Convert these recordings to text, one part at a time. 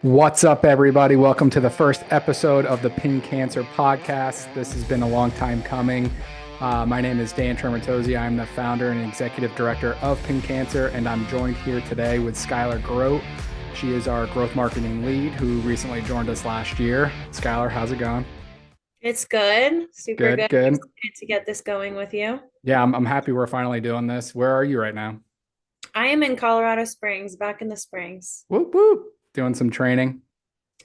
What's up, everybody? Welcome to the first episode of the Pin Cancer Podcast. This has been a long time coming. My name is Dan Tramontozzi. I'm the founder and executive director of Pin Cancer, and I'm joined here today with Skylar Grote. She is our growth marketing lead who recently joined us last year. Skylar, how's it going? It's good. Super Good, good. good. Excited to get this going with you. Yeah, I'm happy we're finally doing this. Where are you right now? I am in Colorado Springs, back in the Springs. Whoop, whoop. Doing some training.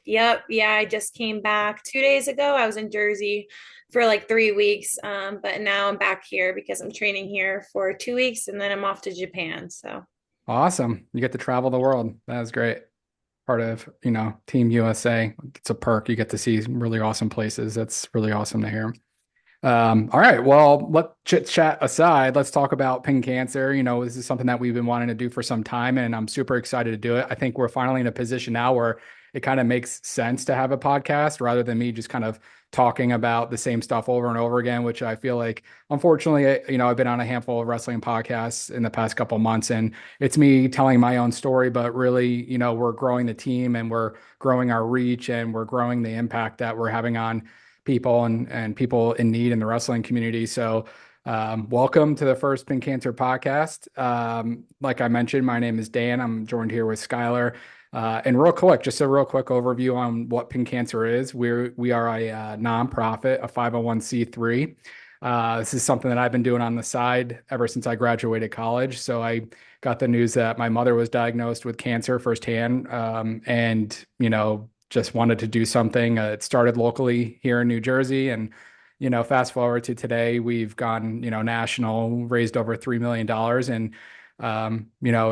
Yep. Yeah, I just came back 2 days ago. I was in Jersey for like 3 weeks. But now I'm back here because I'm training here for 2 weeks and then I'm off to Japan. So Awesome. You get to travel the world. That is great. Part of, Team USA. It's a perk. You get to see some really awesome places. That's really awesome to hear. All right. Well, let chit chat aside, let's talk about pin cancer. This is something that we've been wanting to do for some time, and I'm super excited to do it. I think we're finally in a position now where it kind of makes sense to have a podcast rather than me just kind of talking about the same stuff over and over again, which I feel like, unfortunately, I've been on a handful of wrestling podcasts in the past couple of months, and it's me telling my own story, but really, we're growing the team and we're growing our reach and we're growing the impact that we're having on people and people in need in the wrestling community. So, welcome to the first Pin Cancer podcast. Like I mentioned, my name is Dan. I'm joined here with Skylar. And real quick, just a real quick overview on what Pin Cancer is. We are a nonprofit, a 501c3. This is something that I've been doing on the side ever since I graduated college. So I got the news that my mother was diagnosed with cancer firsthand, and just wanted to do something. It started locally here in New Jersey, and fast forward to today, we've gone national, raised over $3 million, and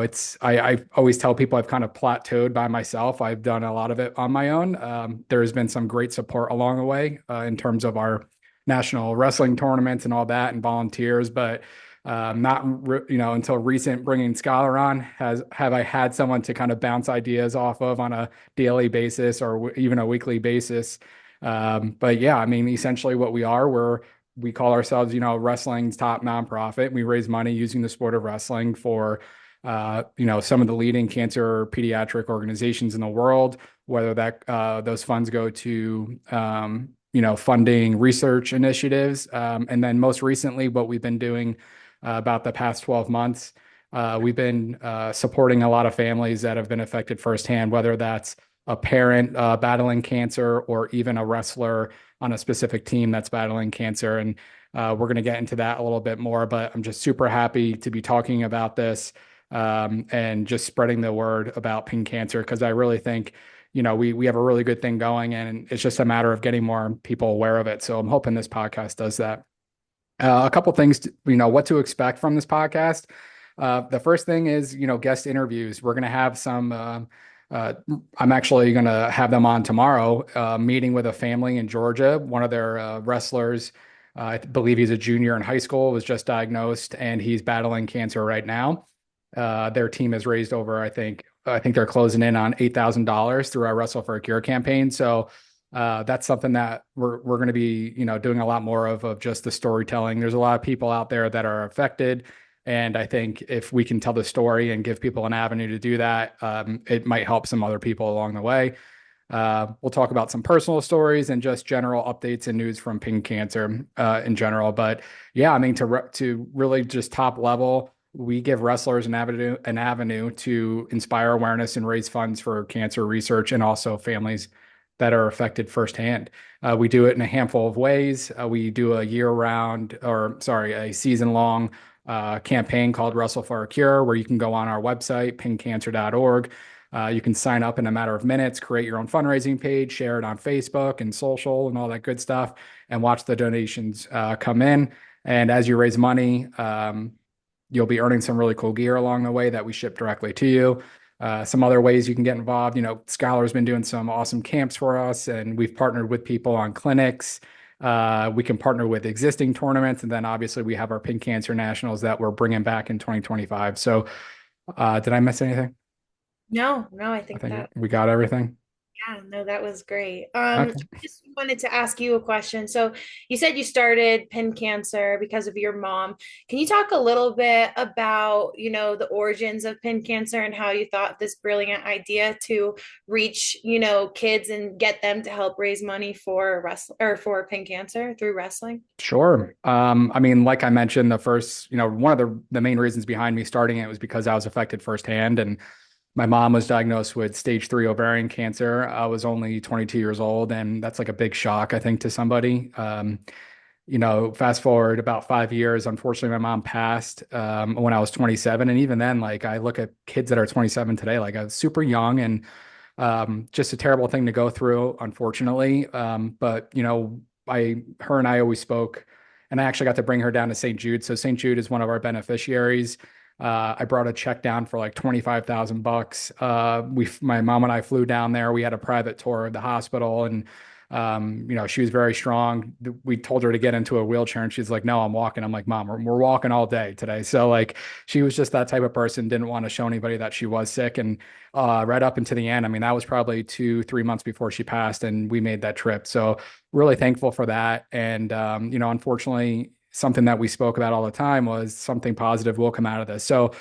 it's I always tell people I've kind of plateaued by myself. I've done a lot of it on my own. There's been some great support along the way in terms of our national wrestling tournaments and all that, and volunteers, but not until recent bringing Scholar on have I had someone to kind of bounce ideas off of on a daily basis or even a weekly basis. But yeah, I mean, essentially what we call ourselves, wrestling's top nonprofit. We raise money using the sport of wrestling for some of the leading cancer pediatric organizations in the world, whether that those funds go to funding research initiatives. And then most recently, what we've been doing about the past 12 months, we've been supporting a lot of families that have been affected firsthand, whether that's a parent battling cancer or even a wrestler on a specific team that's battling cancer. And we're going to get into that a little bit more, but I'm just super happy to be talking about this and just spreading the word about pin cancer, because I really think we have a really good thing going, and it's just a matter of getting more people aware of it. So I'm hoping this podcast does that. A couple things, what to expect from this podcast. The first thing is, guest interviews. We're going to have some, I'm actually going to have them on tomorrow, meeting with a family in Georgia. One of their wrestlers, I believe he's a junior in high school, was just diagnosed and he's battling cancer right now. Their team has raised over, I think they're closing in on $8,000 through our Wrestle for a Cure campaign. So that's something that we're going to be, doing a lot more of just the storytelling. There's a lot of people out there that are affected. And I think if we can tell the story and give people an avenue to do that, it might help some other people along the way. We'll talk about some personal stories and just general updates and news from pin cancer in general. But yeah, I mean, to really just top level, we give wrestlers an avenue to inspire awareness and raise funds for cancer research and also families that are affected firsthand. We do it in a handful of ways. We do a season-long campaign called Wrestle for a Cure, where you can go on our website, pincancer.org. You can sign up in a matter of minutes, create your own fundraising page, share it on Facebook and social and all that good stuff, and watch the donations come in. And as you raise money, you'll be earning some really cool gear along the way that we ship directly to you. Some other ways you can get involved. Skylar's been doing some awesome camps for us, and we've partnered with people on clinics. We can partner with existing tournaments, and then obviously we have our Pin Cancer Nationals that we're bringing back in 2025. So, did I miss anything? no, I I think think that we got everything. Yeah, no, that was great. Okay. Just wanted to ask you a question. So you said you started Pin Cancer because of your mom. Can you talk a little bit about, the origins of Pin Cancer and how you thought this brilliant idea to reach, kids and get them to help raise money for wrestling or for Pin Cancer through wrestling? Sure. I mean, like I mentioned, the first, one of the main reasons behind me starting it was because I was affected firsthand. And my mom was diagnosed with stage 3 ovarian cancer. I was only 22 years old, and that's like a big shock, I think, to somebody. Fast forward about 5 years, unfortunately, my mom passed when I was 27. And even then, like I look at kids that are 27 today, like I was super young and just a terrible thing to go through, unfortunately. But her and I always spoke, and I actually got to bring her down to St. Jude. So St. Jude is one of our beneficiaries. I brought a check down for like 25,000 bucks. My mom and I flew down there. We had a private tour of the hospital, and she was very strong. We told her to get into a wheelchair, and she's like, "No, I'm walking." I'm like, "Mom, we're walking all day today." So like, she was just that type of person. Didn't want to show anybody that she was sick, and right up into the end. I mean, that was probably 2, 3 months before she passed, and we made that trip. So really thankful for that. And unfortunately, something that we spoke about all the time was something positive will come out of this. So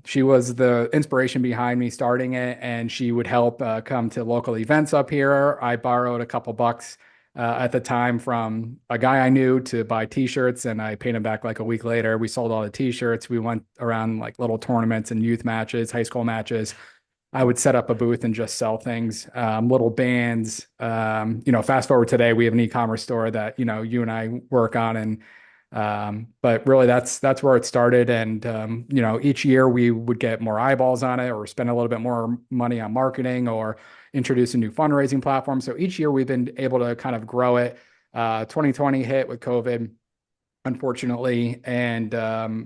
she was the inspiration behind me starting it, and she would help come to local events up here. I borrowed a couple bucks at the time from a guy I knew to buy t-shirts, and I paid him back like a week later. We sold all the t-shirts. We went around like little tournaments and youth matches, high school matches. I would set up a booth and just sell things, little bands. Fast forward today, we have an e-commerce store that, you and I work on. And but really that's where it started. And each year we would get more eyeballs on it or spend a little bit more money on marketing or introduce a new fundraising platform. So each year we've been able to kind of grow it. 2020 hit with COVID, unfortunately. And,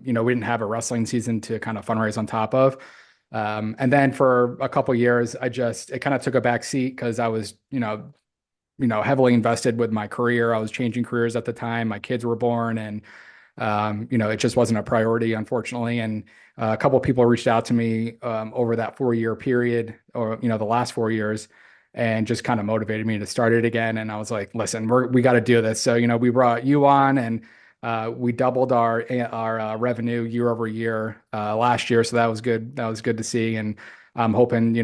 we didn't have a wrestling season to kind of fundraise on top of. And then for a couple years, it kind of took a back seat because I was, heavily invested with my career. I was changing careers at the time. My kids were born, and it just wasn't a priority, unfortunately. And a couple of people reached out to me over that 4 year period, or the last 4 years, and just kind of motivated me to start it again. And I was like, listen, we got to do this. So we brought you on, and we doubled our revenue year over year last year. So that was good. That was good to see. And I'm hoping,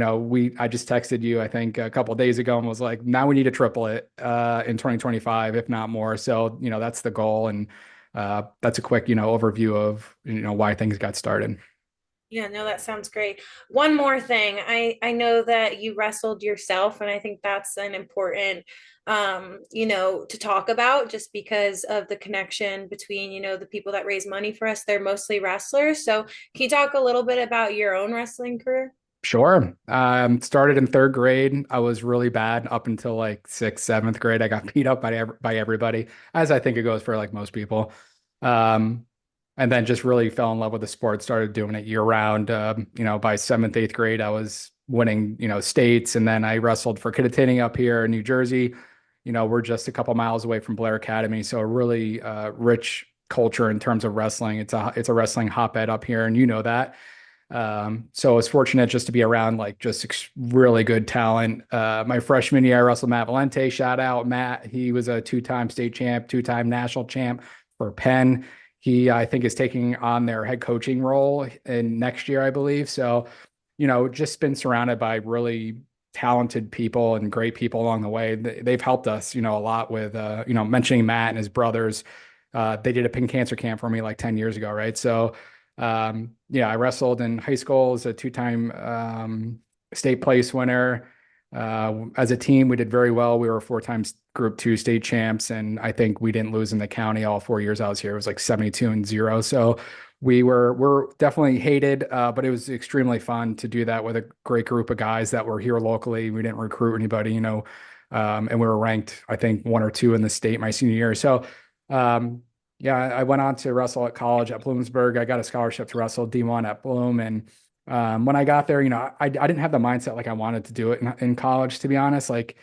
I just texted you, I think a couple of days ago, and was like, now we need to triple it in 2025, if not more. So, that's the goal. And that's a quick, overview of, why things got started. Yeah, no, that sounds great. One more thing. I know that you wrestled yourself, and I think that's an important to talk about just because of the connection between, the people that raise money for us. They're mostly wrestlers. So can you talk a little bit about your own wrestling career? Sure. Started in third grade. I was really bad up until like sixth, seventh grade. I got beat up by everybody, as I think it goes for like most people. Um, and then just really fell in love with the sport. Started doing it year round. By seventh, eighth grade, I was winning, states, and then I wrestled for Kittatinny up here in New Jersey. We're just a couple miles away from Blair Academy, so a really rich culture in terms of wrestling. It's a wrestling hotbed up here, and you know that. So I was fortunate just to be around like just really good talent. My freshman year, I wrestled Matt Valente. Shout out Matt. He was a two-time state champ, two-time national champ for Penn. He, I think, is taking on their head coaching role in next year, I believe. So, just been surrounded by really talented people and great people along the way. They've helped us, a lot with, mentioning Matt and his brothers. They did a pin cancer camp for me like 10 years ago, right? So, yeah, I wrestled in high school as a two-time state place winner. As a team, we did very well. We were 4 times Group 2 state champs, and I think we didn't lose in the county all 4 years I was here. It was like 72-0. So we're definitely hated, but it was extremely fun to do that with a great group of guys that were here locally. We didn't recruit anybody, and we were ranked, I think, 1 or 2 in the state my senior year. So yeah, I went on to wrestle at college at Bloomsburg. I got a scholarship to wrestle D1 at Bloom. And when I got there, I didn't have the mindset like I wanted to do it in college, to be honest. Like,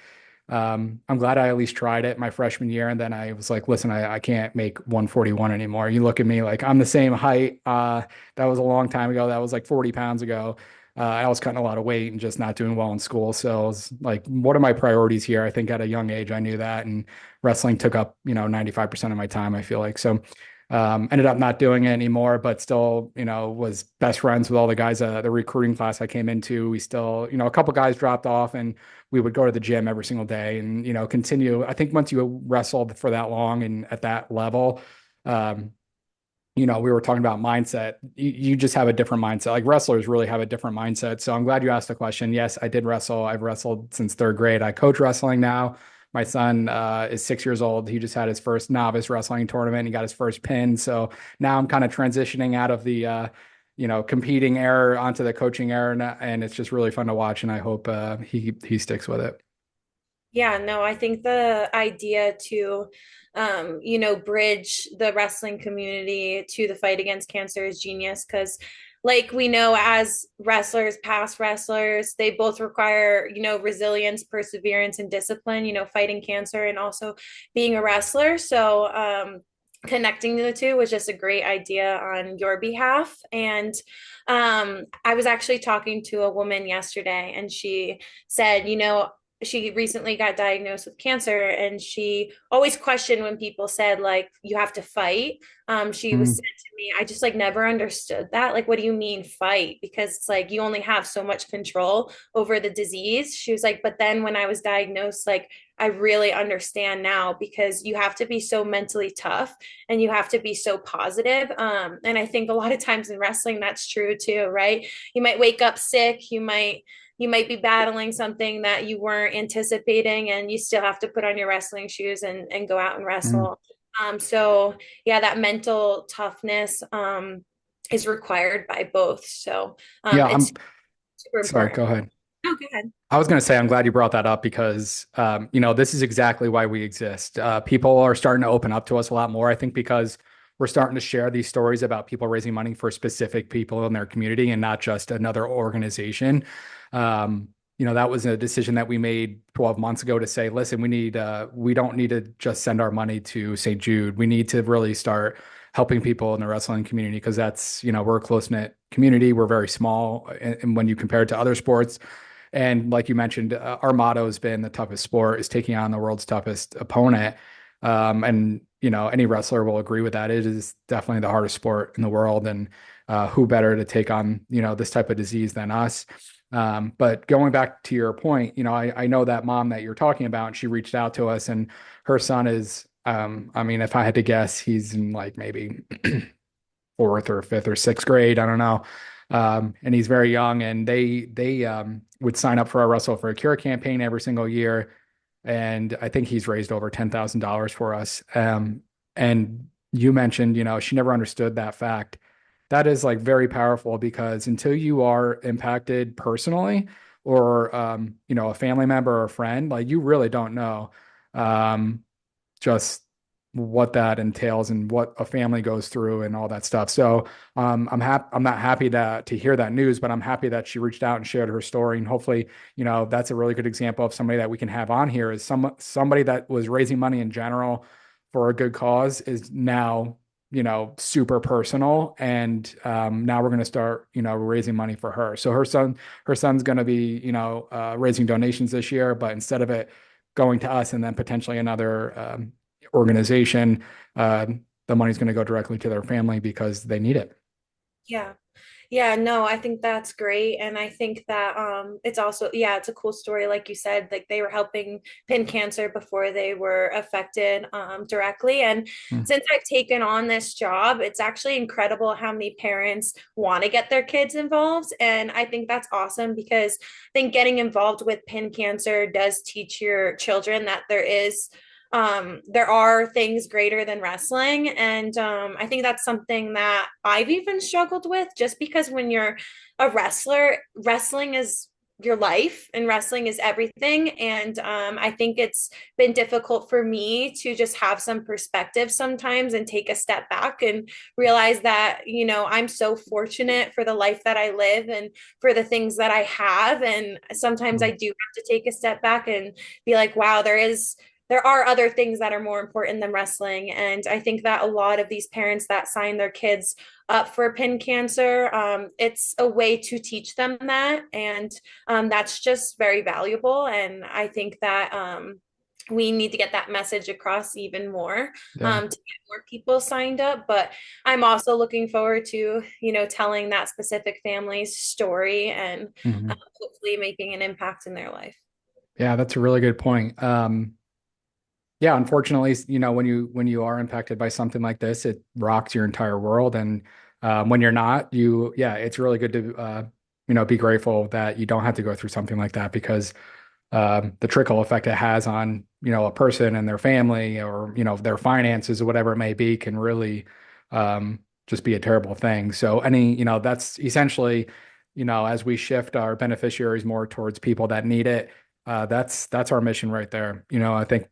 I'm glad I at least tried it my freshman year. And then I was like, listen, I can't make 141 anymore. You look at me like I'm the same height. That was a long time ago. That was like 40 pounds ago. I was cutting a lot of weight and just not doing well in school. So I was like, what are my priorities here? I think at a young age, I knew that. And wrestling took up, 95% of my time, I feel like. So ended up not doing it anymore, but still, was best friends with all the guys, the recruiting class I came into. We still, a couple guys dropped off and we would go to the gym every single day and, continue. I think once you wrestled for that long and at that level, um, we were talking about mindset. You just have a different mindset. Like wrestlers really have a different mindset. So I'm glad you asked the question. Yes, I did wrestle. I've wrestled since third grade. I coach wrestling now. My son is 6 years old. He just had his first novice wrestling tournament. He got his first pin. So now I'm kind of transitioning out of the, competing era onto the coaching era, and it's just really fun to watch. And I hope he sticks with it. Yeah, no, I think the idea to, bridge the wrestling community to the fight against cancer is genius because, like we know, as wrestlers, past wrestlers, they both require, resilience, perseverance, and discipline, fighting cancer and also being a wrestler. So, connecting the two was just a great idea on your behalf. And I was actually talking to a woman yesterday, and she said, she recently got diagnosed with cancer, and she always questioned when people said like you have to fight. She was said Mm, to me, I just like never understood that, like what do you mean fight, because it's like you only have so much control over the disease. She was like, but then when I was diagnosed, like I really understand now, because you have to be so mentally tough and you have to be so positive. And I think a lot of times in wrestling that's true too, right? You might wake up sick, you might be battling something that you weren't anticipating, and you still have to put on your wrestling shoes and go out and mm. wrestle. So yeah, that mental toughness is required by both. So Yeah, it's I'm super sorry. important. Go ahead. Oh, go ahead. I was going to say, I'm glad you brought that up because, this is exactly why we exist. People are starting to open up to us a lot more, I think, because we're starting to share these stories about people raising money for specific people in their community and not just another organization. That was a decision that we made 12 months ago to say, listen, we don't need to just send our money to St. Jude. We need to really start helping people in the wrestling community because that's, we're a close knit community. We're very small. And when you compare it to other sports, and like you mentioned, our motto has been the toughest sport is taking on the world's toughest opponent. And any wrestler will agree with that. It is definitely the hardest sport in the world, and who better to take on this type of disease than us? But going back to your point, I know that mom that you're talking about, and she reached out to us, and her son is, I mean, if I had to guess, he's in like maybe fourth or fifth or sixth grade. I don't know. And he's very young, and they would sign up for a Wrestle for a Cure campaign every single year, and I think he's raised over $10,000 for us. And you mentioned, she never understood that fact. That is like very powerful because until you are impacted personally, or a family member or a friend, like you really don't know. Um, just what that entails and what a family goes through and all that stuff. So I'm not happy to hear that news, but I'm happy that she reached out and shared her story. And hopefully, that's a really good example of somebody that we can have on here is somebody that was raising money in general for a good cause is now, super personal. And now we're going to start, raising money for her. So her son's going to be, raising donations this year, but instead of it going to us and then potentially another organization, uh, the money's going to go directly to their family because they need it. Yeah. Yeah, no, I think that's great. And I think that it's also, yeah, it's a cool story. Like you said, like they were helping pin cancer before they were affected directly. And Mm. since I've taken on this job, it's actually incredible how many parents want to get their kids involved. And I think that's awesome because I think getting involved with pin cancer does teach your children that there are things greater than wrestling. And I think that's something that I've even struggled with, just because when you're a wrestler, wrestling is your life and wrestling is everything. And I think it's been difficult for me to just have some perspective sometimes and take a step back and realize that, I'm so fortunate for the life that I live and for the things that I have. And sometimes I do have to take a step back and be like, wow, there are other things that are more important than wrestling. And I think that a lot of these parents that sign their kids up for pin cancer, it's a way to teach them that. And that's just very valuable. And I think that we need to get that message across even more Yeah. to get more people signed up. But I'm also looking forward to, telling that specific family's story and Mhm. hopefully making an impact in their life. Yeah, that's a really good point. Yeah, unfortunately, when you are impacted by something like this, it rocks your entire world. And when you're not, yeah, it's really good to be grateful that you don't have to go through something like that because the trickle effect it has on a person and their family or their finances or whatever it may be can really just be a terrible thing. So that's essentially as we shift our beneficiaries more towards people that need it, that's our mission right there. I think,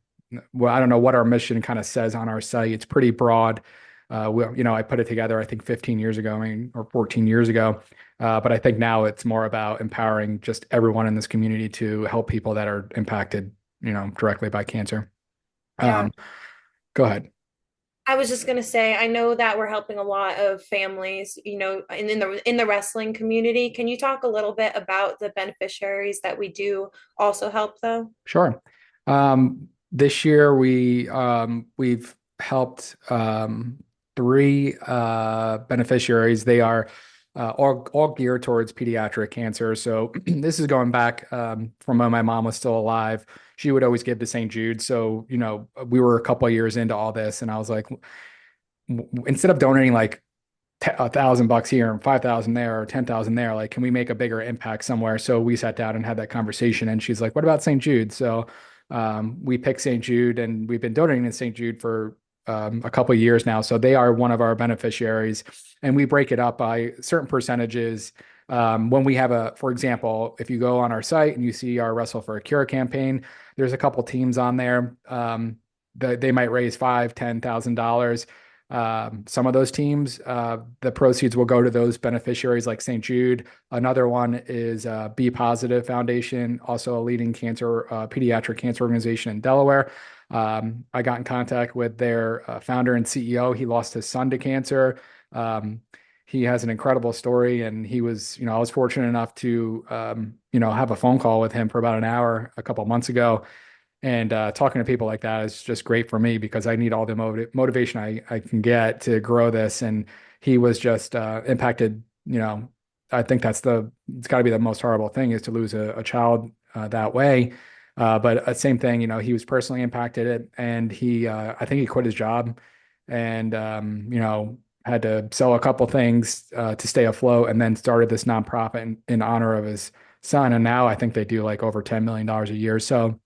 well, I don't know what our mission kind of says on our site. It's pretty broad. I put it together, I think 15 years ago, or 14 years ago. But I think now it's more about empowering just everyone in this community to help people that are impacted, directly by cancer. Yeah. Um, Go ahead. I was just gonna say, I know that we're helping a lot of families, in the wrestling community. Can you talk a little bit about the beneficiaries that we do also help though? Sure. This year we've helped three beneficiaries. They are all geared towards pediatric cancer. So this is going back from when my mom was still alive. She would always give to St. Jude. So, we were a couple of years into all this, and I was like, instead of donating like $1,000 here and 5,000 there or 10,000 there, like, can we make a bigger impact somewhere? So we sat down and had that conversation, and she's like, what about St. Jude? So we picked St. Jude, and we've been donating to St. Jude for a couple of years now. So they are one of our beneficiaries, and we break it up by certain percentages. When we have for example, if you go on our site and you see our Wrestle for a Cure campaign, there's a couple teams on there. They might raise $5,000, $10,000. Some of those teams, the proceeds will go to those beneficiaries like St. Jude. Another one is Be Positive Foundation, also a leading pediatric cancer organization in Delaware. I got in contact with their founder and CEO. He lost his son to cancer. He has an incredible story, and I was fortunate enough to, have a phone call with him for about an hour a couple of months ago. And talking to people like that is just great for me because I need all the motivation I can get to grow this. And he was just impacted. I think it's got to be the most horrible thing is to lose a child that way. But same thing, he was personally impacted it, and I think he quit his job, and had to sell a couple things to stay afloat, and then started this nonprofit in honor of his son. And now I think they do like over $10 million a year. So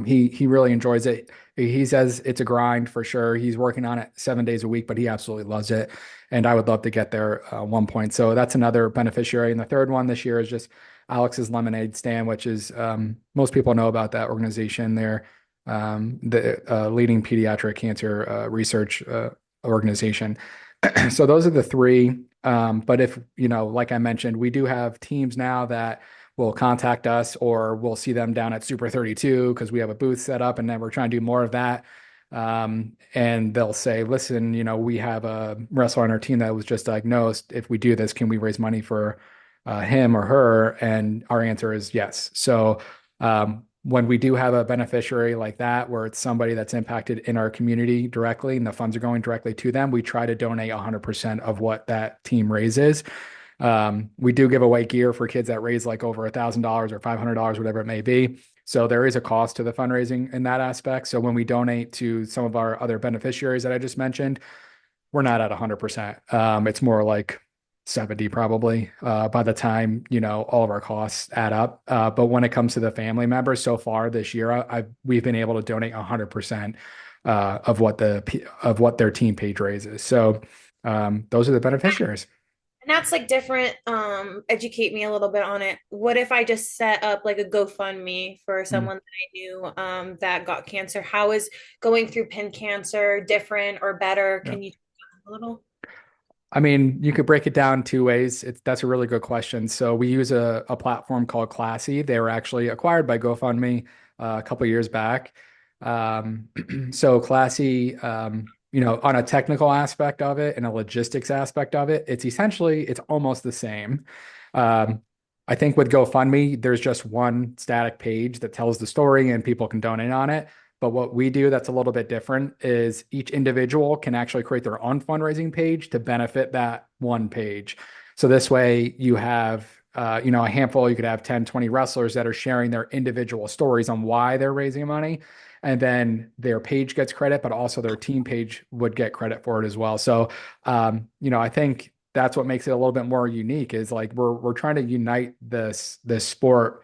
he really enjoys it. He says it's a grind for sure. He's working on it 7 days a week, but he absolutely loves it. And I would love to get there one point. So that's another beneficiary. And the third one this year is just Alex's Lemonade Stand, which is most people know about that organization. They're the leading pediatric cancer research organization. So those are the three. But if, like I mentioned, we do have teams now that will contact us, or we'll see them down at Super 32 because we have a booth set up, and then we're trying to do more of that. And they'll say, listen, we have a wrestler on our team that was just diagnosed. If we do this, can we raise money for him or her? And our answer is yes. So when we do have a beneficiary like that, where it's somebody that's impacted in our community directly and the funds are going directly to them, we try to donate 100% of what that team raises. We do give away gear for kids that raise like over $1,000 or $500, whatever it may be. So there is a cost to the fundraising in that aspect. So when we donate to some of our other beneficiaries that I just mentioned, we're not at 100%. It's more like 70 probably by the time, all of our costs add up. But when it comes to the family members so far this year, we've been able to donate 100% of what their team page raises. So those are the beneficiaries. And that's like different. Educate me a little bit on it. What if I just set up like a GoFundMe for Mm, someone that I knew that got cancer? How is going through pin cancer different or better? yeah. Can you talk a little? I mean, you could break it down two ways. That's a really good question. So we use a platform called Classy. They were actually acquired by GoFundMe a couple of years back. So Classy, on a technical aspect of it and a logistics aspect of it, it's almost the same. Um, I think with GoFundMe, there's just one static page that tells the story and people can donate on it. But what we do that's a little bit different is each individual can actually create their own fundraising page to benefit that one page. So this way you have, a handful, you could have 10, 20 wrestlers that are sharing their individual stories on why they're raising money. And then their page gets credit, but also their team page would get credit for it as well. So, I think that's what makes it a little bit more unique is like we're trying to unite this sport.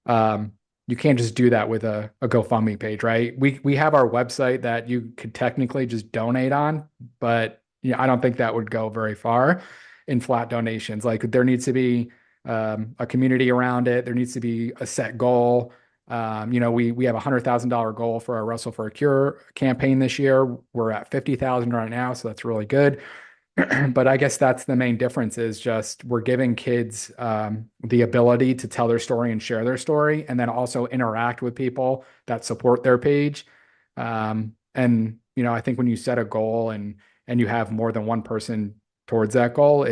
um, you can't just do that with a GoFundMe page, right? We have our website that you could technically just donate on, but I don't think that would go very far in flat donations. Like there needs to be a community around it. There needs to be a set goal. We have $100,000 goal for our Wrestle for a Cure campaign this year. We're at 50,000 right now, so that's really good. But I guess that's the main difference is just we're giving kids the ability to tell their story and share their story, and then also interact with people that support their page. And I think when you set a goal and you have more than one person towards that goal,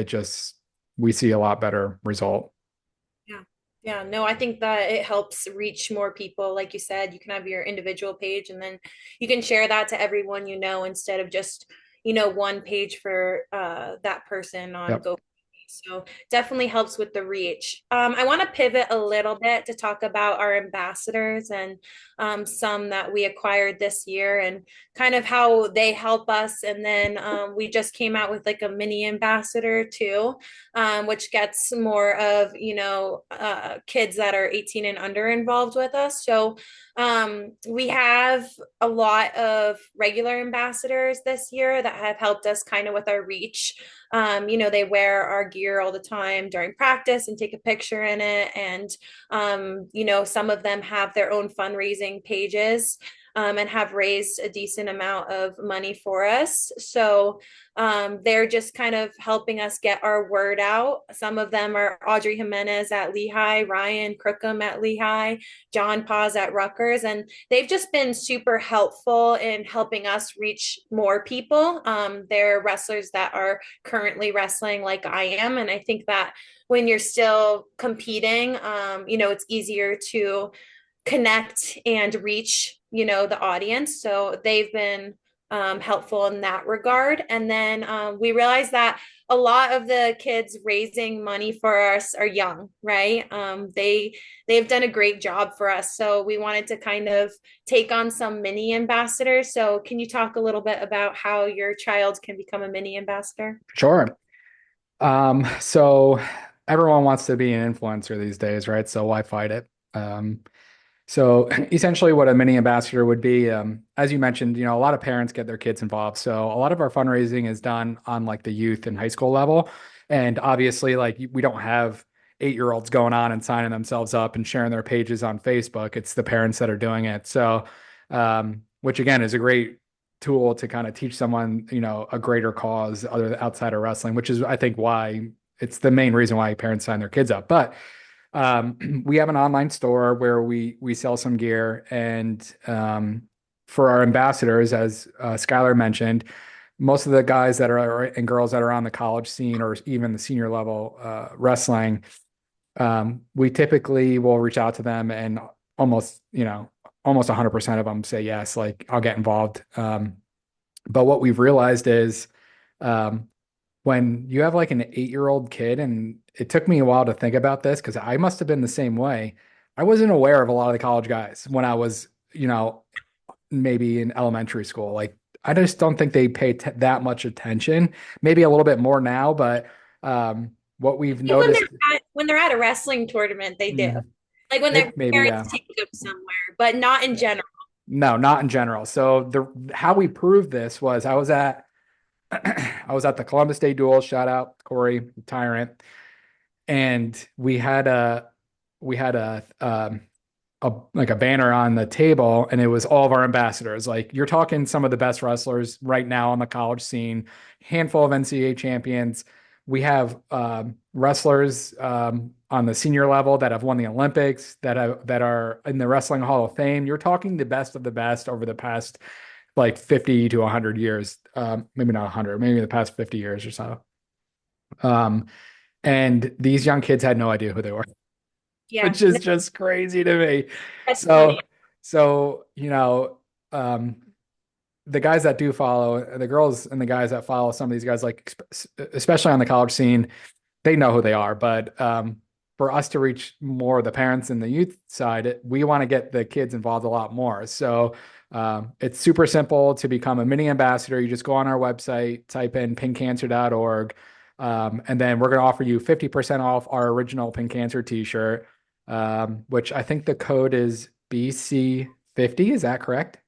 we see a lot better result. Yeah. Yeah, no, I think that it helps reach more people. Like you said, you can have your individual page and then you can share that to everyone you know instead of just, one page for that person on Yep. GoFundMe. So definitely helps with the reach. I want to pivot a little bit to talk about our ambassadors and some that we acquired this year and kind of how they help us. And then we just came out with like a mini ambassador too, which gets more of, kids that are 18 and under involved with us. So we have a lot of regular ambassadors this year that have helped us kind of with our reach. They wear our gear all the time during practice and take a picture in it. And, some of them have their own fundraising pages and have raised a decent amount of money for us. So they're just kind of helping us get our word out. Some of them are Audrey Jimenez at Lehigh, Ryan Crookham at Lehigh, John Paz at Rutgers, and they've just been super helpful in helping us reach more people. They're wrestlers that are currently wrestling like I am, and I think that when you're still competing, it's easier to connect and reach, the audience. So they've been helpful in that regard. And then we realized that a lot of the kids raising money for us are young, right? They've done a great job for us. So we wanted to kind of take on some mini ambassadors. So can you talk a little bit about how your child can become a mini ambassador? Sure. So everyone wants to be an influencer these days, right? So why fight it? So essentially what a mini ambassador would be, as you mentioned, a lot of parents get their kids involved. So a lot of our fundraising is done on like the youth and high school level. And obviously like we don't have 8-year-olds going on and signing themselves up and sharing their pages on Facebook. It's the parents that are doing it. So, which again is a great tool to kind of teach someone, a greater cause other outside of wrestling, which is I think why it's the main reason why parents sign their kids up. But we have an online store where we sell some gear, and for our ambassadors, as Skylar mentioned, most of the guys that are and girls that are on the college scene or even the senior level wrestling, we typically will reach out to them, and almost 100% of them say yes, like I'll get involved. But what we've realized is um, when you have like an 8-year-old kid, and it took me a while to think about this because I must have been the same way. I wasn't aware of a lot of the college guys when I was, maybe in elementary school. Like, I just don't think they pay that much attention. Maybe a little bit more now, but what we've I think when noticed, they're at a wrestling tournament, they do. mm, Like when their maybe, parents yeah. take them somewhere, but not in general. No, not in general. So how we proved this was I was at I was at the Columbus Day Duel. Shout out Corey, the Tyrant, and we had a like a banner on the table, and it was all of our ambassadors. Like you're talking some of the best wrestlers right now on the college scene, handful of NCAA champions, We have wrestlers on the senior level that have won the Olympics, that are in the Wrestling Hall of Fame. You're talking the best of the best over the past like 50 to 100 years, maybe not 100, maybe the past 50 years or so. Um, and these young kids had no idea who they were, Yeah, which is no, just crazy to me. that's funny. So, um, the guys that do follow, the girls and the guys that follow some of these guys, like especially on the college scene, they know who they are. But for us to reach more of the parents and the youth side, we want to get the kids involved a lot more. So it's super simple to become a mini ambassador. You just go on our website, type in pincancer.org, and then we're going to offer you 50% off our original Pink Cancer t-shirt, which I think the code is BC50. Is that correct?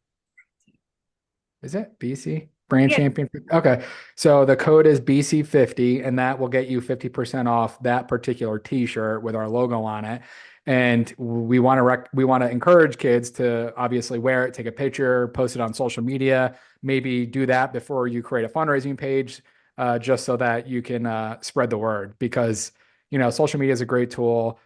Is it BC? Brand Yeah. champion? Okay. So the code is BC50, and that will get you 50% off that particular t-shirt with our logo on it. And we want to encourage kids to obviously wear it, take a picture, post it on social media, maybe do that before you create a fundraising page, just so that you can spread the word, because social media is a great tool.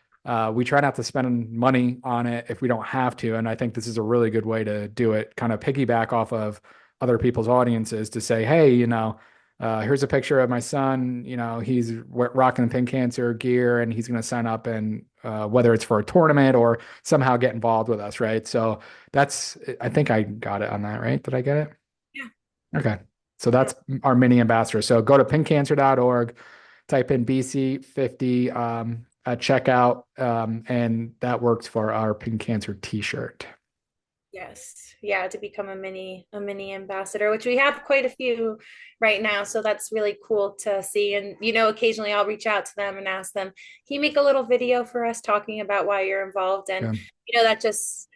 We try not to spend money on it if we don't have to, and I think this is a really good way to do it. Kind of piggyback off of other people's audiences to say, hey, here's a picture of my son. He's rocking Pink Cancer gear, and he's going to sign up, and whether it's for a tournament or somehow get involved with us, right? So I think I got it on that, right? Did I get it? Yeah. Okay. So that's our mini ambassador. So go to pinkcancer.org, type in BC50 at checkout, and that works for our Pink Cancer t-shirt. Yes. Yeah, to become a mini ambassador, which we have quite a few right now. So that's really cool to see. And occasionally I'll reach out to them and ask them, can you make a little video for us talking about why you're involved? And Yeah. that just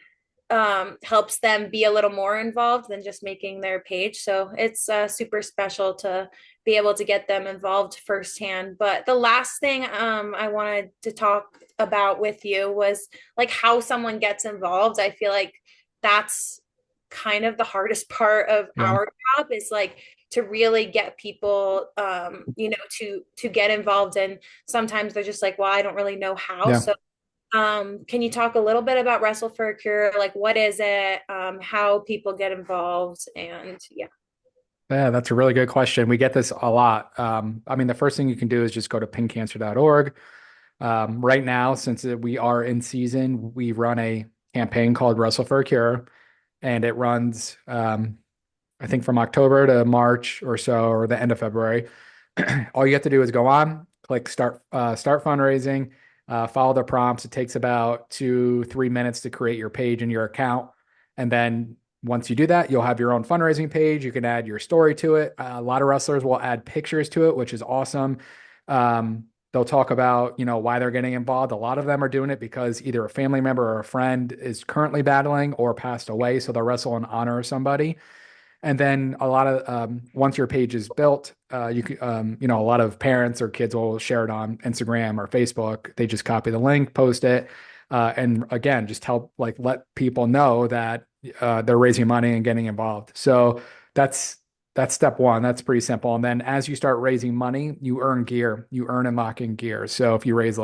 helps them be a little more involved than just making their page. So it's super special to be able to get them involved firsthand. But the last thing I wanted to talk about with you was like how someone gets involved. I feel like that's kind of the hardest part of Yeah. our job, is like to really get people to get involved. And sometimes they're just like, well, I don't really know how. Yeah. So can you talk a little bit about Wrestle for a Cure? Like, what is it? How people get involved? And yeah. Yeah, that's a really good question. We get this a lot. I mean, the first thing you can do is just go to pinkcancer.org. Right now, since we are in season, we run a campaign called Wrestle for a Cure, and it runs, I think, from October to March or so, or the end of February. All you have to do is go on, click start fundraising, follow the prompts. It takes about 2-3 minutes to create your page and your account. And then once you do that, you'll have your own fundraising page. You can add your story to it. A lot of wrestlers will add pictures to it, which is awesome. They'll talk about, why they're getting involved. A lot of them are doing it because either a family member or a friend is currently battling or passed away. So they'll wrestle in honor of somebody. And then a lot of once your page is built, a lot of parents or kids will share it on Instagram or Facebook. They just copy the link, post it, and again, just let people know that they're raising money and getting involved. So that's step one. That's pretty simple. And then as you start raising money, you earn gear. You earn and lock in gear. So if you raise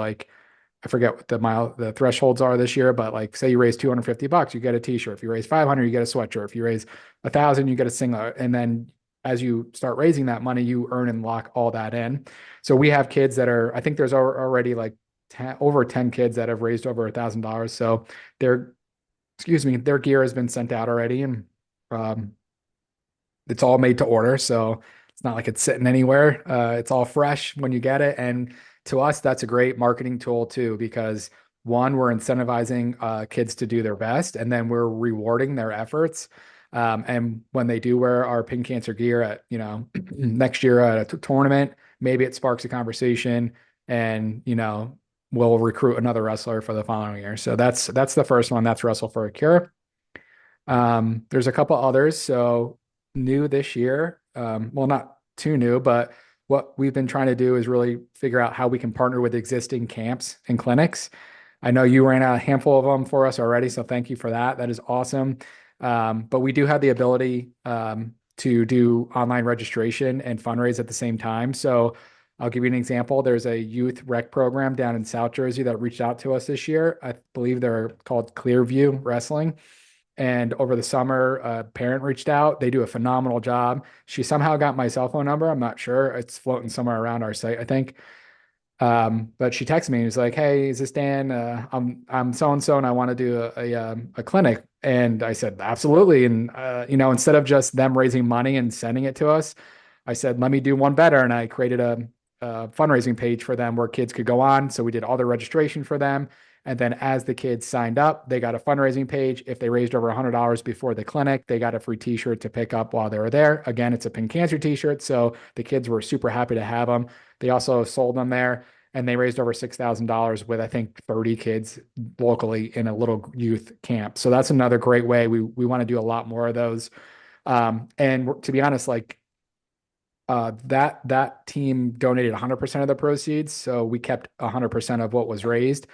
I forget what the thresholds are this year, but like say you raise $250, you get a t-shirt. If you raise 500, you get a sweatshirt. If you raise 1,000, you get a singlet. And then as you start raising that money, you earn and lock all that in. So we have kids I think there's already like over 10 kids that have raised over $1,000. So their gear has been sent out already, and it's all made to order. So it's not like it's sitting anywhere. It's all fresh when you get it. And to us, that's a great marketing tool too, because one, we're incentivizing kids to do their best, and then we're rewarding their efforts. And when they do wear our Pink Cancer gear at, next year at a tournament, maybe it sparks a conversation, and, we'll recruit another wrestler for the following year. So that's the first one. That's Wrestle for a Cure. There's a couple others. So new this year, well, not too new, but what we've been trying to do is really figure out how we can partner with existing camps and clinics. I know you ran a handful of them for us already, so thank you for that. That is awesome. But we do have the ability to do online registration and fundraise at the same time. So I'll give you an example. There's a youth rec program down in South Jersey that reached out to us this year. I believe they're called Clearview Wrestling. And over the summer, a parent reached out. They do a phenomenal job. She somehow got my cell phone number. I'm not sure. It's floating somewhere around our site, I think. But she texted me and was like, "Hey, is this Dan? I'm so and so, and I want to do a clinic." And I said, "Absolutely." And instead of just them raising money and sending it to us, I said, "Let me do one better." And I created a fundraising page for them where kids could go on. So we did all the registration for them. And then as the kids signed up, they got a fundraising page. If they raised over $100 before the clinic, they got a free t-shirt to pick up while they were there. Again, it's a pink cancer t-shirt. So the kids were super happy to have them. They also sold them there and they raised over $6,000 with, I think, 30 kids locally in a little youth camp. So that's another great way. We want to do a lot more of those. And to be honest, like that team donated 100% of the proceeds, so we kept 100% of what was raised.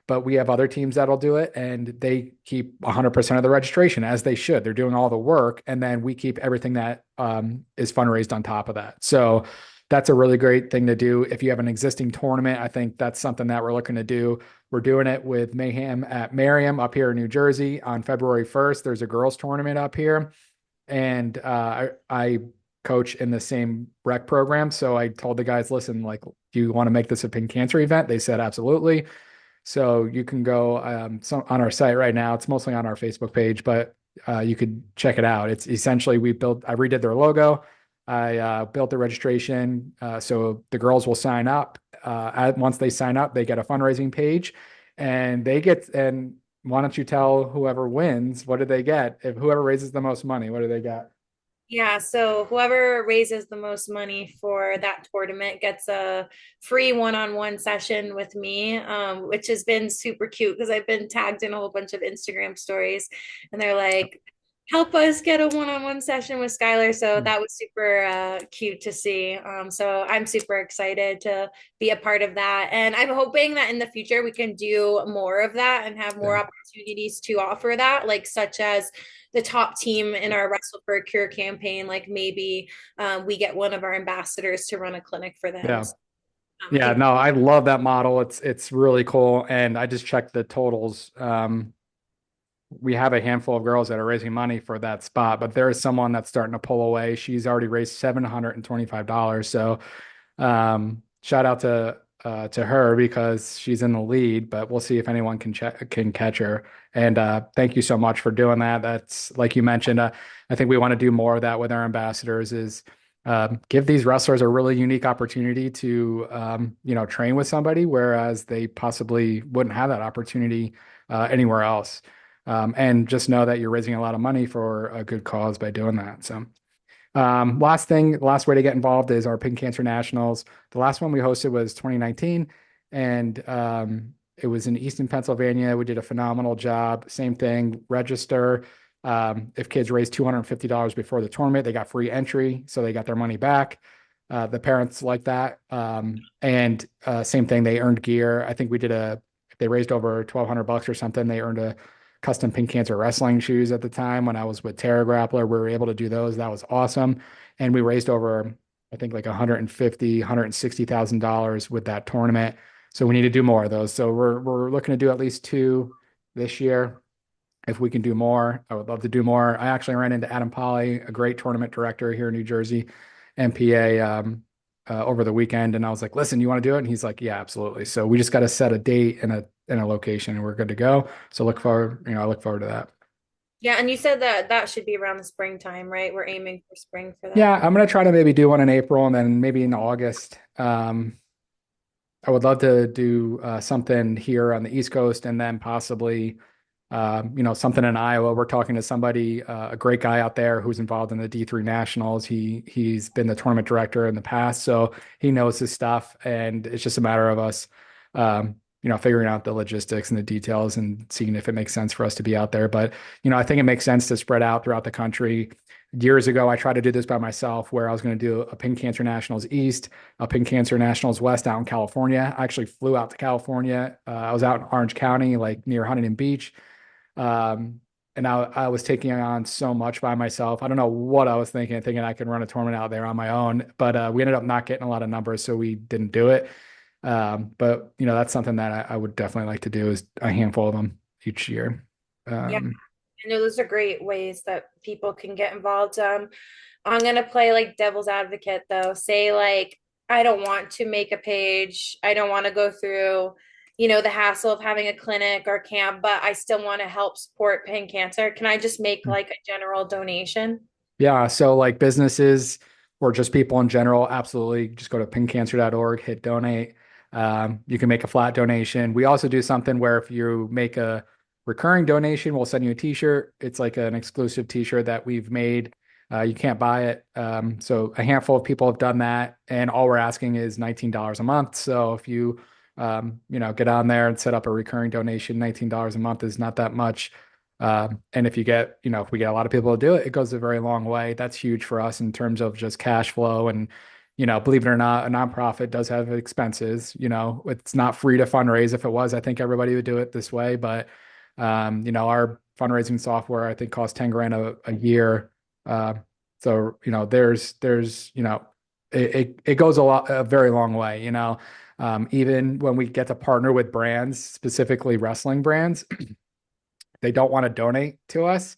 But we have other teams that'll do it, and they keep 100% of the registration, as they should. They're doing all the work, and then we keep everything that is fundraised on top of that. So that's a really great thing to do. If you have an existing tournament, I think that's something that we're looking to do. We're doing it with Mayhem at Merriam up here in New Jersey on February 1st. There's a girls tournament up here, and I coach in the same rec program. So I told the guys, listen, like, do you want to make this a pink cancer event? They said, absolutely. So you can go on our site right now. It's mostly on our Facebook page, but you could check it out. It's essentially I redid their logo. I built the registration. So the girls will sign up. Once they sign up, they get a fundraising page and and why don't you tell whoever wins, what do they get? If whoever raises the most money, what do they get? Yeah, so whoever raises the most money for that tournament gets a free one-on-one session with me, which has been super cute because I've been tagged in a whole bunch of Instagram stories, and they're like, "Help us get a one-on-one session with Skylar." So that was super cute to see. So I'm super excited to be a part of that, and I'm hoping that in the future we can do more of that and have more Yeah. opportunities to offer that, like such as the top team in our Wrestle for a Cure campaign, like maybe we get one of our ambassadors to run a clinic for them. Yeah. So, Yeah, no, I love that model. It's really cool. And I just checked the totals. We have a handful of girls that are raising money for that spot, but there is someone that's starting to pull away. She's already raised $725. So shout out to her because she's in the lead, but we'll see if anyone can catch her. And thank you so much for doing that. That's like you mentioned. I think we want to do more of that with our ambassadors. Is give these wrestlers a really unique opportunity to train with somebody, whereas they possibly wouldn't have that opportunity anywhere else. And just know that you're raising a lot of money for a good cause by doing that. So. Last way to get involved is our Pink Cancer Nationals. The last one we hosted was 2019, and it was in Easton, Pennsylvania. We did a phenomenal job. Same thing, register. If kids raised $250 before the tournament, they got free entry, so they got their money back. The parents like that. And same thing, they earned gear. I think if they raised over $1,200 or something, they earned a custom pink cancer wrestling shoes at the time. When I was with Terra Grappler, we were able to do those. That was awesome. And we raised over, I think, like $160,000 with that tournament. So we need to do more of those. So we're looking to do at least 2 this year. If we can do more, I would love to do more. I actually ran into Adam Polly, a great tournament director here in New Jersey, MPA, over the weekend, and I was like, "Listen, you want to do it?" And he's like, "Yeah, absolutely." So we just got to set a date and a location, and we're good to go. So I look forward to that. yeah, and you said that that should be around the springtime, right? We're aiming for spring for Yeah, that. I'm gonna try to maybe do one in April and then maybe in August. I would love to do something here on the East Coast and then possibly, something in Iowa. We're talking to somebody, a great guy out there who's involved in the D3 Nationals. He's been the tournament director in the past, so he knows his stuff, and it's just a matter of us, figuring out the logistics and the details and seeing if it makes sense for us to be out there. But I think it makes sense to spread out throughout the country. Years ago, I tried to do this by myself, where I was going to do a Pink Cancer Nationals East, a Pink Cancer Nationals West out in California. I actually flew out to California. I was out in Orange County, like near Huntington Beach. Um, and I was taking on so much by myself. I don't know what I was thinking I could run a tournament out there on my own, but we ended up not getting a lot of numbers, so we didn't do it. But that's something that I would definitely like to do is a handful of them each year. Yeah, Um, I know those are great ways that people can get involved. I'm gonna play like devil's advocate though. Say like I don't want to make a page. I don't want to go through, the hassle of having a clinic or camp, but I still want to help support pain cancer. Can I just make like a general donation? Yeah, so like businesses or just people in general, absolutely just go to pinkcancer.org, hit donate. You can make a flat donation. We also do something where if you make a recurring donation, we'll send you a t-shirt. It's like an exclusive t-shirt that we've made. You can't buy it. So a handful of people have done that, and all we're asking is $19 a month. So if get on there and set up a recurring donation, $19 a month is not that much. And if if we get a lot of people to do it, it goes a very long way. That's huge for us in terms of just cash flow. And, believe it or not, a nonprofit does have expenses. It's not free to fundraise. If it was, I think everybody would do it this way. But, our fundraising software, I think costs 10 grand a year. Uh, so, it goes a very long way, even when we get to partner with brands, specifically wrestling brands, they don't want to donate to us.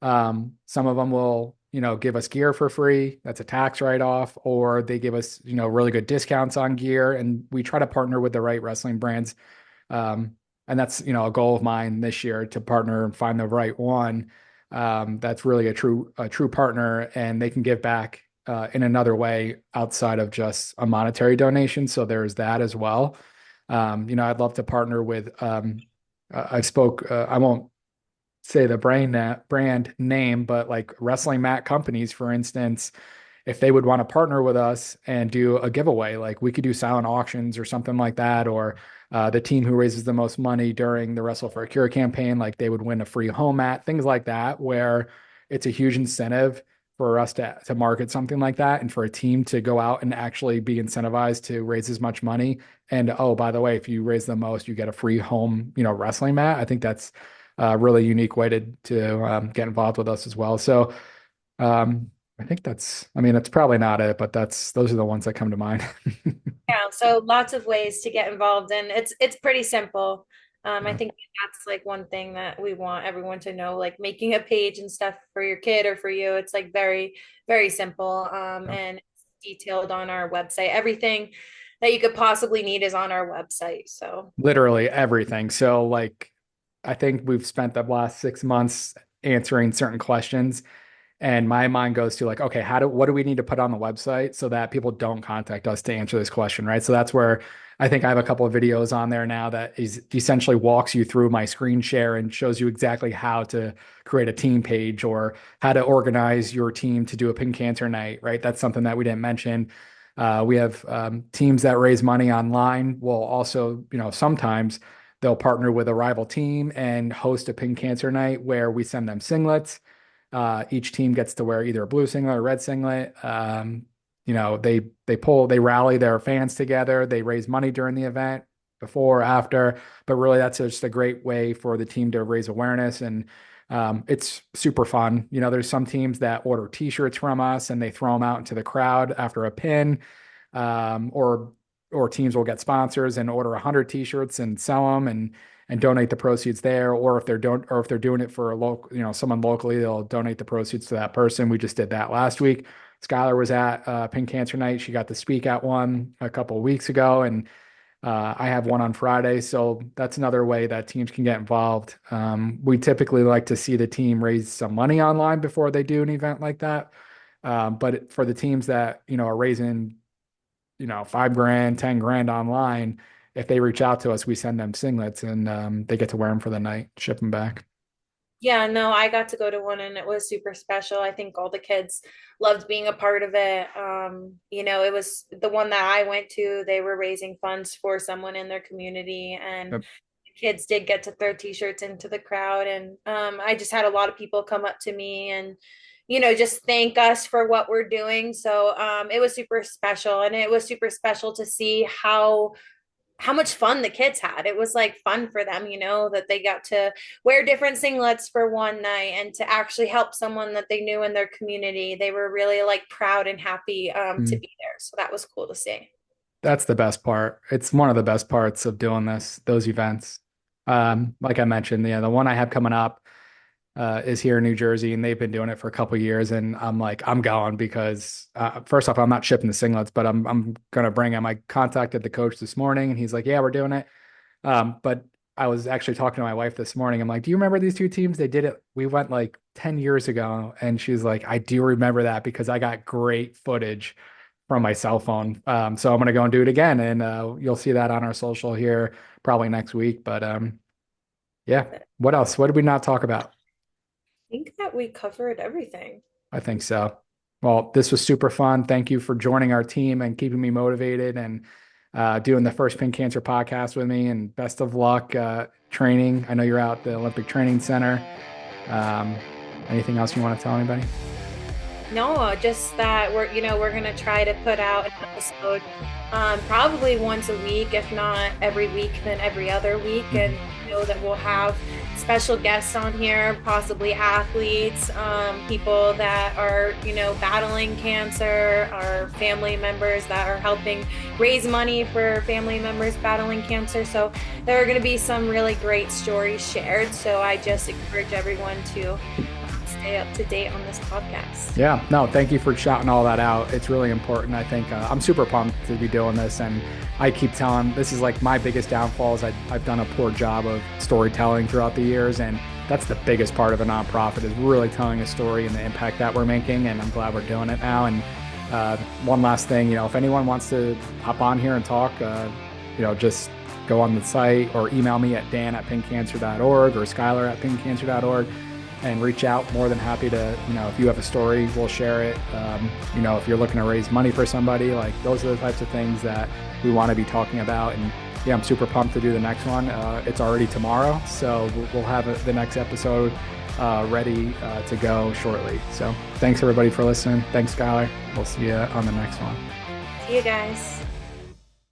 Some of them will, give us gear for free. That's a tax write-off, or they give us, really good discounts on gear. And we try to partner with the right wrestling brands. And that's, a goal of mine this year to partner and find the right one. That's really a true partner, and they can give back in another way outside of just a monetary donation. So there's that as well. I'd love to partner with, I won't say the brand name, but like wrestling mat companies, for instance, if they would want to partner with us and do a giveaway, like we could do silent auctions or something like that, or the team who raises the most money during the Wrestle for a Cure campaign, like they would win a free home mat, things like that, where it's a huge incentive for us to market something like that and for a team to go out and actually be incentivized to raise as much money. And oh, by the way, if you raise the most, you get a free home, wrestling mat. I think that's a really unique way to get involved with us as well. So I think I mean, that's probably not it, but those are the ones that come to mind. Yeah, so lots of ways to get involved, and it's pretty simple. I Yeah. think that's like one thing that we want everyone to know, like making a page and stuff for your kid or for you. It's like very, very simple, Yeah. and it's detailed on our website. Everything that you could possibly need is on our website. So Literally everything. So like, I think we've spent the last 6 months answering certain questions. And my mind goes to like, okay, what do we need to put on the website so that people don't contact us to answer this question, right? So that's where I think I have a couple of videos on there now that is essentially walks you through my screen share and shows you exactly how to create a team page or how to organize your team to do a pin cancer night, right? That's something that we didn't mention. We have teams that raise money online. Will also, sometimes they'll partner with a rival team and host a pin cancer night where we send them singlets. Each team gets to wear either a blue singlet or red singlet. They rally their fans together. They raise money during the event, before, after, but really that's just a great way for the team to raise awareness. And it's super fun. There's some teams that order t-shirts from us and they throw them out into the crowd after a pin, or teams will get sponsors and order 100 t-shirts and sell them and donate the proceeds there. Or if they're doing it for a local, someone locally, they'll donate the proceeds to that person. We just did that last week. Skylar was at Pink Cancer Night. She got to speak at one a couple of weeks ago, and I have one on Friday. So that's another way that teams can get involved. We typically like to see the team raise some money online before they do an event like that. But for the teams that, are raising, 5 grand, 10 grand online, if they reach out to us, we send them singlets and they get to wear them for the night, ship them back. yeah, no, I got to go to one and it was super special. I think all the kids loved being a part of it. It was the one that I went to, they were raising funds for someone in their community, and Yep. kids did get to throw t-shirts into the crowd. And I just had a lot of people come up to me and just thank us for what we're doing. So it was super special, and it was super special to see how much fun the kids had. It was like fun for them, that they got to wear different singlets for one night and to actually help someone that they knew in their community. They were really like proud and happy to Mm. be there. So that was cool to see. That's the best part. It's one of the best parts of doing those events. Like I mentioned, the one I have coming up is here in New Jersey, and they've been doing it for a couple of years. And I'm like, I'm going because first off, I'm not shipping the singlets, but I'm gonna bring them. I contacted the coach this morning, and he's like, yeah, we're doing it. But I was actually talking to my wife this morning. I'm like, do you remember these two teams? They did it. We went like 10 years ago. And she's like, I do remember that because I got great footage from my cell phone. So I'm going to go and do it again. And you'll see that on our social here probably next week. But yeah, Love it. what else? What did we not talk about? I think that we covered everything. I think so. Well, this was super fun. Thank you for joining our team and keeping me motivated and doing the first Pink Cancer podcast with me. And best of luck training. I know you're out at the Olympic Training Center. Um, Anything else you want to tell anybody? No, just that we're gonna try to put out an episode, probably once a week, if not every week, then every other week, and Mhm. that we'll have special guests on here, possibly athletes, people that are battling cancer, our family members that are helping raise money for family members battling cancer. So there are going to be some really great stories shared. So I just encourage everyone to stay up to date on this podcast. Yeah, no, thank you for shouting all that out. It's really important. I think I'm super pumped to be doing this. And I keep telling this is like my biggest downfall is I've done a poor job of storytelling throughout the years. And that's the biggest part of a nonprofit is really telling a story and the impact that we're making. And I'm glad we're doing it now. And one last thing, if anyone wants to hop on here and talk, just go on the site or email me at dan@pinkcancer.org or skylar@pinkcancer.org and reach out. More than happy to, if you have a story, we'll share it. If you're looking to raise money for somebody, like those are the types of things that we want to be talking about. And yeah, I'm super pumped to do the next one. It's already tomorrow, so we'll have the next episode ready to go shortly. So thanks everybody for listening. Thanks, Skylar. We'll see you on the next one. See you guys.